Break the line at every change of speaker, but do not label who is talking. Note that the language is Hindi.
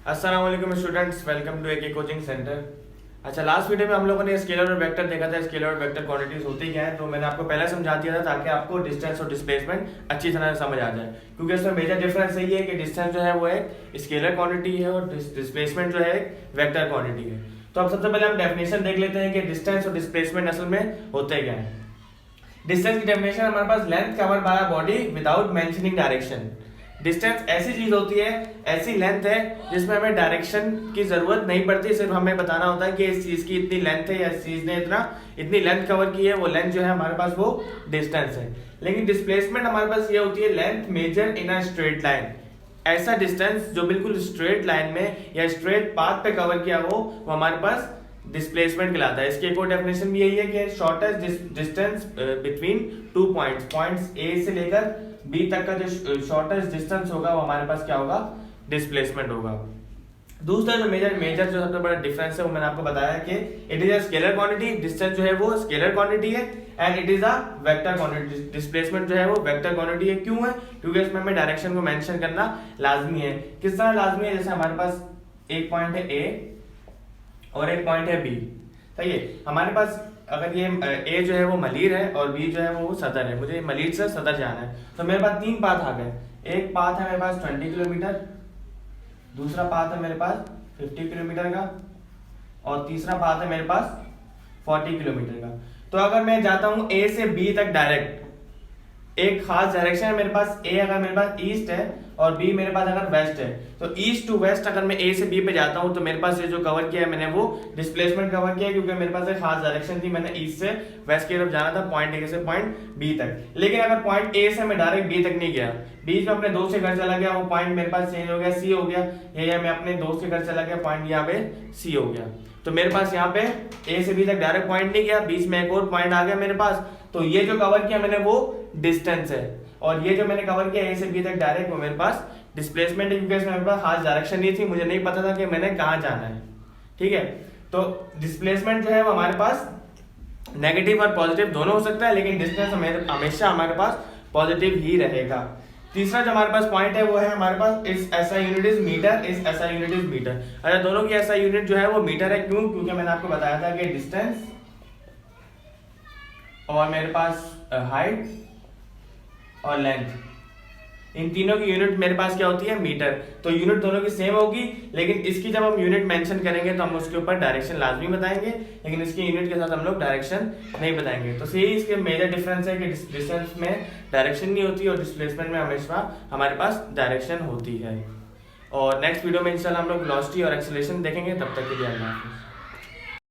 अस्सलाम वालेकुम students, welcome to AK coaching centre. अच्छा, लास्ट वीडियो में हम लोगों ने स्केलर और वेक्टर देखा था। स्केलर और वेक्टर क्वांटिटीज होती क्या है, तो मैंने आपको पहले समझा दिया था ताकि आपको डिस्टेंस और डिस्प्लेसमेंट अच्छी तरह से समझ आ जाए। क्योंकि इसमें मेजर डिफरेंस यही है कि डिस्टेंस जो है वो एक स्केलर क्वांटिटी है और डिस्प्लेसमेंट जो है एक वेक्टर क्वांटिटी है। तो अब सबसे पहले हम डेफिनेशन देख लेते हैं कि डिस्टेंस और डिस्प्लेसमेंट असल में होते क्या है। डिस्टेंस की डेफिनेशन हमारे पास length covered by a body without mentioning direction. Distance ऐसी चीज होती है, ऐसी लेंथ है जिसमें हमें डायरेक्शन की जरूरत नहीं पड़ती, सिर्फ हमें बताना होता है कि इस चीज की इतनी लेंथ है या इस चीज ने इतनी लेंथ कवर की है, वो लेंथ जो है हमारे पास वो डिस्टेंस है। लेकिन डिस्प्लेसमेंट हमारे पास ये होती है length measure in a straight line. ऐसा डिस्टेंस जो बिल्कुल स्ट्रेट लाइन में या स्ट्रेट पाथ पे कवर किया हो वो हमारे पास डिस्प्लेसमेंट कहलाता है। इसकी एक और डेफिनेशन भी यही है कि shortest distance between two points A से लेकर बी तक का जो शॉर्टेस्ट डिस्टेंस होगा वो हमारे पास क्या होगा, डिस्प्लेसमेंट होगा। दूसरा जो मेजर जो सबसे बड़ा डिफरेंस है वो मैंने आपको बताया कि it is a scalar quantity. Distance जो है वो स्केलर क्वांटिटी है and it is a vector quantity. Displacement जो है वो वेक्टर क्वांटिटी है। क्यों है? क्योंकि इसमें हमें डायरेक्शन को मेंशन करना लाजमी है। किस तरह लाजमी है? जैसे हमारे पास एक पॉइंट है ए और एक पॉइंट है बी। सही है, हमारे पास अगर ये ए जो है वो मलीर है और बी जो है वो सदर है, मुझे मलीर से सदर जाना है, तो मेरे पास तीन पाथ आ गए। एक पाथ है मेरे पास 20 किलोमीटर, दूसरा पाथ है मेरे पास 50 किलोमीटर का और तीसरा पाथ है मेरे पास 40 किलोमीटर का। तो अगर मैं जाता हूं ए से बी तक डायरेक्ट, एक खास डायरेक्शन है मेरे पास, ए अगर मेरे पास ईस्ट है और बी मेरे पास अगर वेस्ट है, तो ईस्ट टू वेस्ट अगर मैं ए से बी पे जाता हूं तो मेरे पास ये जो कवर किया है मैंने वो डिस्प्लेसमेंट कवर किया है, क्योंकि मेरे पास एक खास डायरेक्शन थी, मैंने ईस्ट से वेस्ट की तरफ जाना था पॉइंट ए से पॉइंट बी तक। लेकिन अगर पॉइंट ए से मैं डायरेक्ट बी तक नहीं गया, बीच में अपने दोस्त के घर चला गया, वो पॉइंट मेरे पास चेंज हो गया, सी हो गया, या मैं अपने दोस्त के घर चला गया, पॉइंट यहाँ पे सी हो गया, तो मेरे पास यहाँ पे ए से बी तक डायरेक्ट पॉइंट नहीं गया, बीच में एक और पॉइंट आ गया मेरे पास, तो ये जो कवर किया मैंने वो डिस्टेंस है। और ये जो मैंने कवर किया ए से बी तक डायरेक्ट, वो मेरे पास डिस्प्लेसमेंट है, क्योंकि मेरे पास खास डायरेक्शन नहीं थी, मुझे नहीं पता था कि मैंने कहाँ जाना है। ठीक है, तो डिस्प्लेसमेंट जो है वो हमारे पास नेगेटिव और पॉजिटिव दोनों हो सकता है, लेकिन डिस्टेंस हमेशा हमारे पास पॉजिटिव ही रहेगा। तीसरा जो हमारे पास पॉइंट है वो है हमारे पास इस ऐसा यूनिट इज मीटर, इस ऐसा यूनिट इज मीटर। अच्छा, दोनों की ऐसा यूनिट जो है वो मीटर है। क्यों? क्योंकि मैंने आपको बताया था कि डिस्टेंस और मेरे पास हाइट और लेंथ, इन तीनों की यूनिट मेरे पास क्या होती है, मीटर। तो यूनिट दोनों की सेम होगी, लेकिन इसकी जब हम यूनिट मेंशन करेंगे तो हम उसके ऊपर डायरेक्शन लाजमी बताएंगे, लेकिन इसकी यूनिट के साथ हम लोग डायरेक्शन नहीं बताएंगे। तो यही इसके मेजर डिफरेंस है कि डिस्टेंस में डायरेक्शन नहीं होती और डिस्प्लेसमेंट में हमेशा हमारे पास डायरेक्शन होती है। और नेक्स्ट वीडियो में इंशाल्लाह हम लोग वेलोसिटी और एक्सेलरेशन देखेंगे। तब तक के लिए अल्लाह हाफिज़।